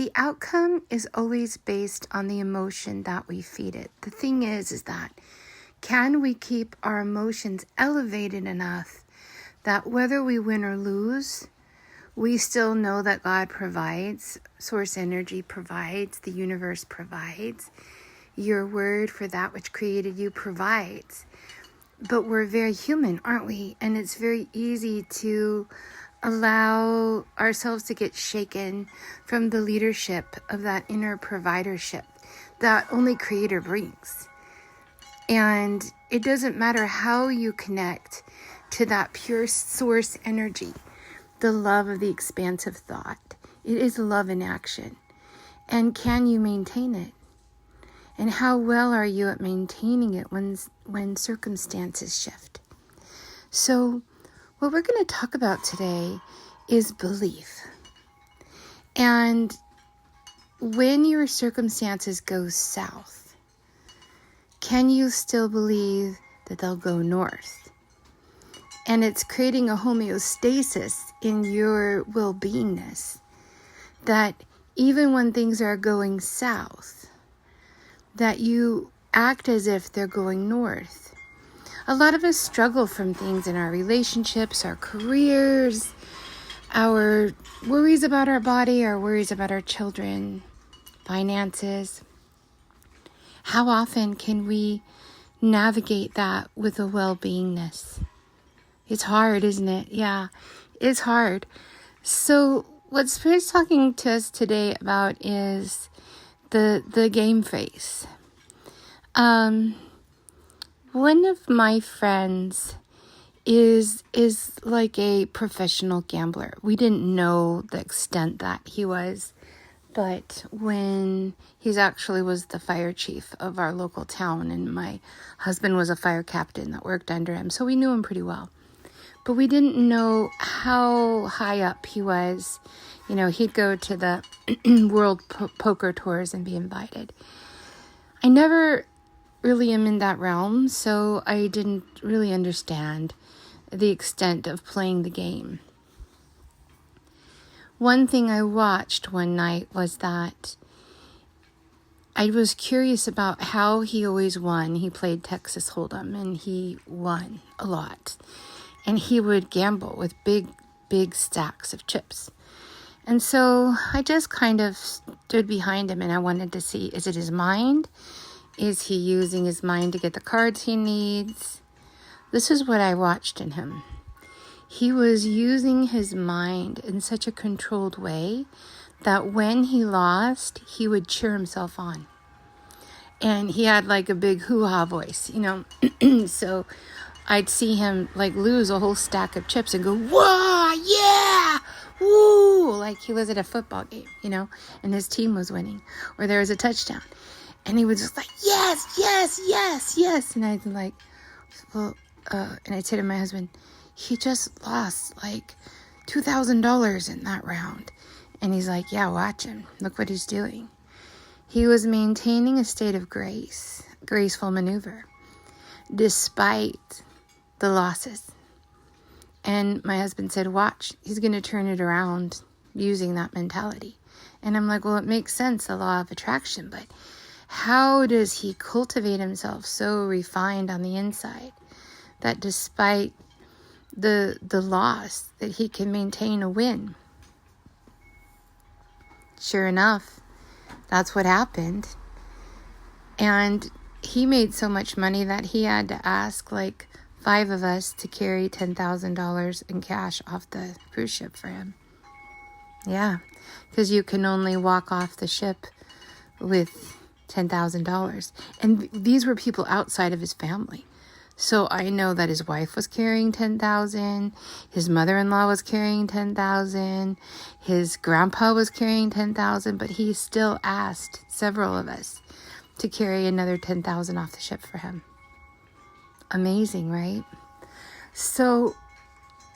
the outcome is always based on the emotion that we feed it. The thing is that can we keep our emotions elevated enough that whether we win or lose, we still know that God provides, source energy provides, the universe provides, your word for that which created you provides. But we're very human, aren't we? And it's very easy to allow ourselves to get shaken from the leadership of that inner providership that only Creator brings. And it doesn't matter how you connect to that pure source energy, the love of the expansive thought. It is love in action. And can you maintain it? And how well are you at maintaining it when circumstances shift? So what we're going to talk about today is belief. And when your circumstances go south, can you still believe that they'll go north? And it's creating a homeostasis in your well-beingness that even when things are going south, that you act as if they're going north. A lot of us struggle from things in our relationships, our careers, our worries about our body, our worries about our children, finances. How often can we navigate that with a well-beingness? It's hard, isn't it? Yeah, it's hard. So what Spirit's talking to us today about is the game face. One of my friends is like a professional gambler. We didn't know the extent that he was, but when he's actually was the fire chief of our local town, and my husband was a fire captain that worked under him, so we knew him pretty well. But we didn't know how high up he was. You know, he'd go to the world poker tours and be invited. I never really am in that realm, so I didn't really understand the extent of playing the game. One thing I watched one night was that I was curious about how he always won. He played Texas Hold'em and he won a lot. And he would gamble with big stacks of chips. And so I just kind of stood behind him and I wanted to see, is it his mind? Is he using his mind to get the cards he needs? This is what I watched in him. He was using his mind in such a controlled way that when he lost, he would cheer himself on. And he had like a big hoo-ha voice, you know. So I'd see him like lose a whole stack of chips and go, whoa, yeah, woo, like he was at a football game, you know, and his team was winning or there was a touchdown. And he was just like, yes, yes, yes, yes. And I'd like, well, and I'd say to my husband, he just lost like $2,000 in that round. And he's like, yeah, watch him. Look what he's doing. He was maintaining a state of grace, graceful maneuver, despite the losses. And my husband said, watch, he's going to turn it around using that mentality. And I'm like, well, it makes sense, the law of attraction, but how does he cultivate himself so refined on the inside that despite the loss, that he can maintain a win? Sure enough, that's what happened. And he made so much money that he had to ask like 5 of us to carry $10,000 in cash off the cruise ship for him. Yeah, because you can only walk off the ship with $10,000. And these were people outside of his family. So I know that his wife was carrying $10,000, his mother-in-law was carrying $10,000, his grandpa was carrying $10,000, but he still asked several of us to carry another $10,000 off the ship for him. Amazing, right? So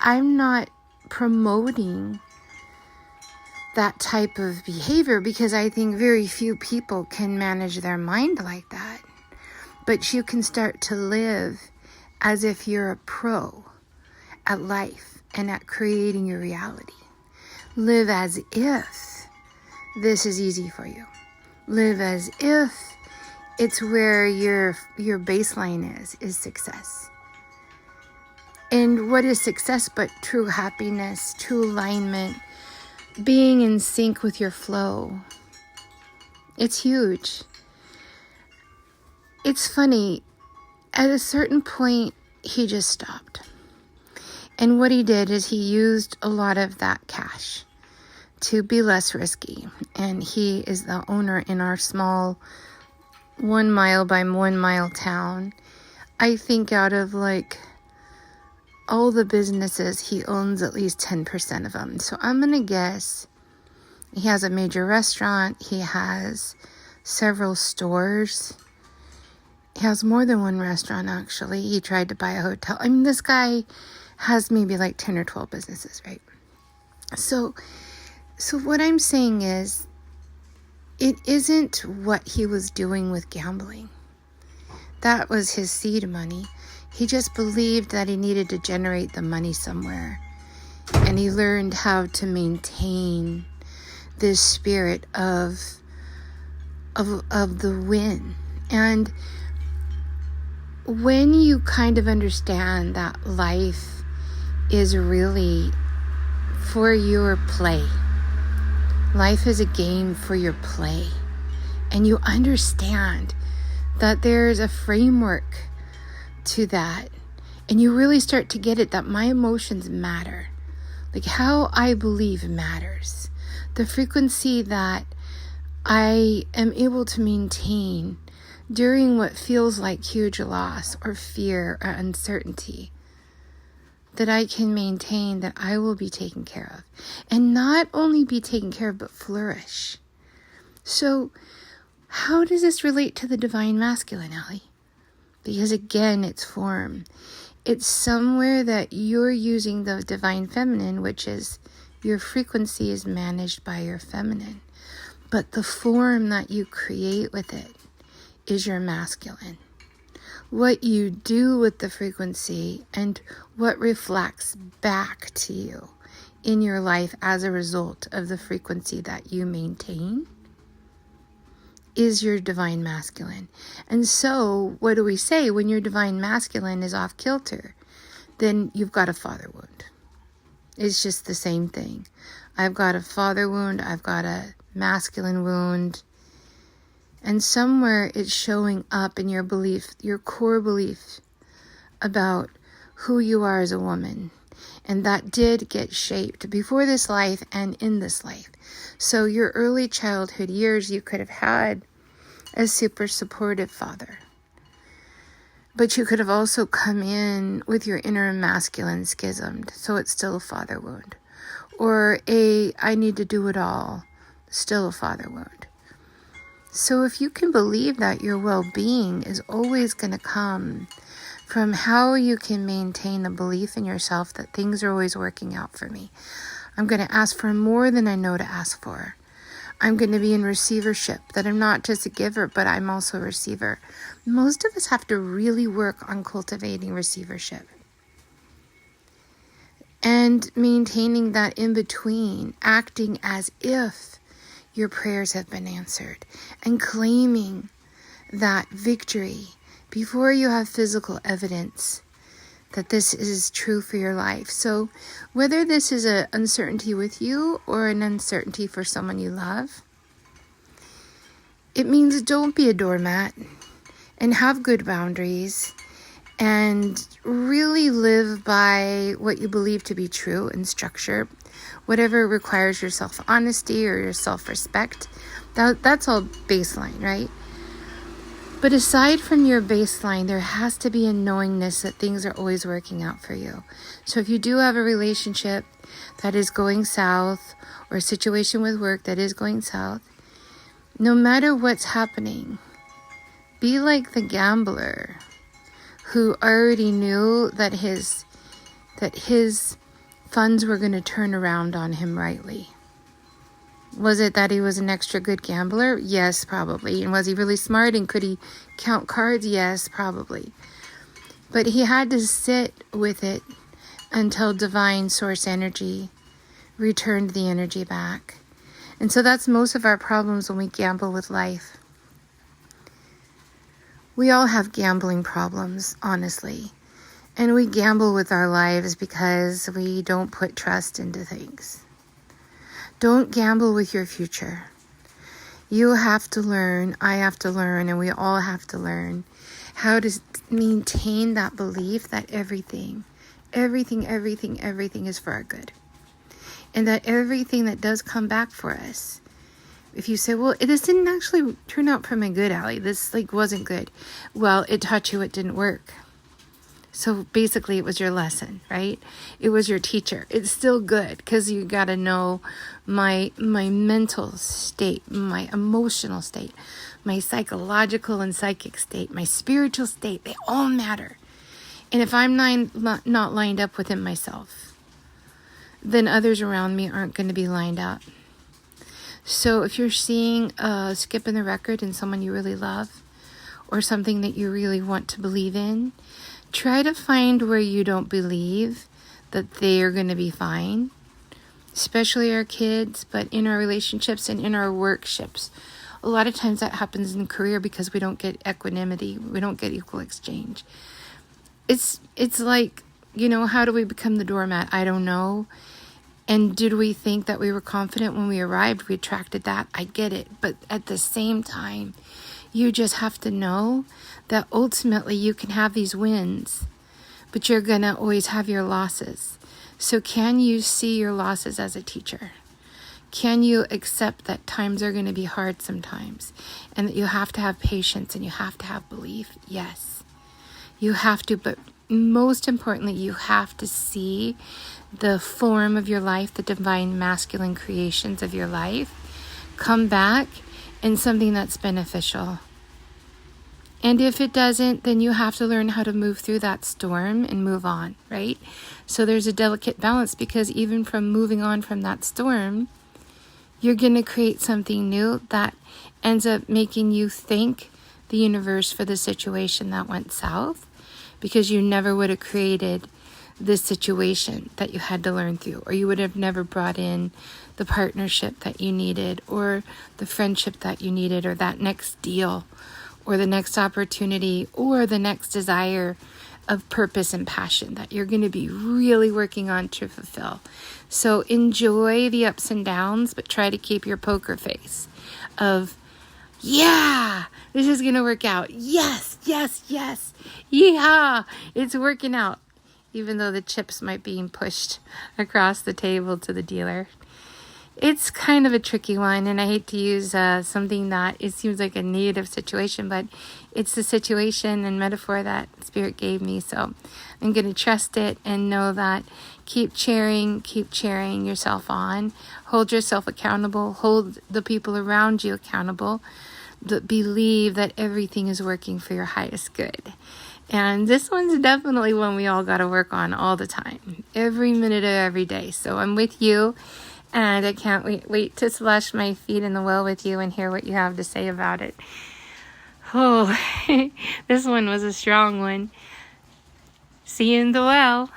I'm not promoting that type of behavior because I think very few people can manage their mind like that. But you can start to live as if you're a pro at life and at creating your reality. Live as if this is easy for you. Live as if it's where your baseline is success. And what is success but true happiness, true alignment, being in sync with your flow? It's huge. It's funny, at a certain point, he just stopped. And what he did is he used a lot of that cash to be less risky. And he is the owner in our small 1 mile by 1 mile town. I think out of like all the businesses, he owns at least 10% of them. So I'm going to guess he has a major restaurant. He has several stores. He has more than one restaurant, actually. He tried to buy a hotel. I mean, this guy has maybe like 10 or 12 businesses, right? So what I'm saying is, it isn't what he was doing with gambling. That was his seed money. He just believed that he needed to generate the money somewhere. And he learned how to maintain this spirit of the win. And when you kind of understand that life is really for your play, life is a game for your play, and you understand that there's a framework to that, and you really start to get it, that my emotions matter. Like how I believe matters. The frequency that I am able to maintain during what feels like huge loss or fear or uncertainty, that I can maintain, that I will be taken care of. And not only be taken care of, but flourish. So how does this relate to the divine masculine, Ellie? Because again, it's form. It's somewhere that you're using the divine feminine, which is your frequency is managed by your feminine. But the form that you create with it is your masculine. What you do with the frequency and what reflects back to you in your life as a result of the frequency that you maintain is your divine masculine. And so, what do we say? When your divine masculine is off kilter, then you've got a father wound. It's just the same thing. I've got a father wound, I've got a masculine wound, and somewhere it's showing up in your belief, your core belief about who you are as a woman. And that did get shaped before this life and in this life. So your early childhood years, you could have had a super supportive father. But you could have also come in with your inner masculine schismed. So it's still a father wound. Or I need to do it all. Still a father wound. So if you can believe that your well-being is always going to come from how you can maintain the belief in yourself that things are always working out for me. I'm going to ask for more than I know to ask for. I'm going to be in receivership, that I'm not just a giver, but I'm also a receiver. Most of us have to really work on cultivating receivership and maintaining that in between, acting as if your prayers have been answered and claiming that victory before you have physical evidence that this is true for your life. So whether this is an uncertainty with you or an uncertainty for someone you love, it means don't be a doormat and have good boundaries and really live by what you believe to be true and structure, whatever requires your self-honesty or your self-respect. That's all baseline, right? But aside from your baseline, there has to be a knowingness that things are always working out for you. So if you do have a relationship that is going south, or a situation with work that is going south, no matter what's happening, be like the gambler who already knew that his funds were going to turn around on him rightly. Was it that he was an extra good gambler? Yes, probably. And was he really smart and could he count cards? Yes, probably. But he had to sit with it until divine source energy returned the energy back. And so that's most of our problems when we gamble with life. We all have gambling problems, honestly. And we gamble with our lives because we don't put trust into things. Don't gamble with your future. You have to learn, I have to learn, and we all have to learn how to maintain that belief that everything is for our good. And that everything that does come back for us, if you say, well, this didn't actually turn out for my good, Allie. This wasn't good. Well, it taught you it didn't work. So basically it was your lesson, right? It was your teacher. It's still good because you got to know my mental state, my emotional state, my psychological and psychic state, my spiritual state. They all matter. And if I'm not lined up within myself, then others around me aren't going to be lined up. So if you're seeing a skip in the record in someone you really love or something that you really want to believe in, try to find where you don't believe that they are going to be fine, especially our kids, but in our relationships and in our workships. A lot of times that happens in career because we don't get equanimity. We don't get equal exchange. It's like, how do we become the doormat? I don't know. And did we think that we were confident when we arrived? We attracted that. I get it. But at the same time, you just have to know that ultimately you can have these wins, but you're going to always have your losses. So can you see your losses as a teacher? Can you accept that times are going to be hard sometimes and that you have to have patience and you have to have belief? Yes, you have to. But most importantly, you have to see the form of your life, the divine masculine creations of your life, come back in something that's beneficial. And if it doesn't, then you have to learn how to move through that storm and move on, right? So there's a delicate balance, because even from moving on from that storm, you're going to create something new that ends up making you thank the universe for the situation that went south, because you never would have created this situation that you had to learn through, or you would have never brought in the partnership that you needed, or the friendship that you needed, or that next deal, or the next opportunity, or the next desire of purpose and passion that you're going to be really working on to fulfill. So enjoy the ups and downs, but try to keep your poker face of, yeah, this is going to work out. Yes, yes, yes. Yeah, it's working out. Even though the chips might be being pushed across the table to the dealer. It's kind of a tricky one, and I hate to use something that it seems like a negative situation, but it's the situation and metaphor that Spirit gave me. So I'm going to trust it and know that keep cheering yourself on. Hold yourself accountable. Hold the people around you accountable. Believe that everything is working for your highest good. And this one's definitely one we all got to work on all the time, every minute of every day. So I'm with you, and I can't wait to splash my feet in the well with you and hear what you have to say about it. Oh, this one was a strong one. See you in the well.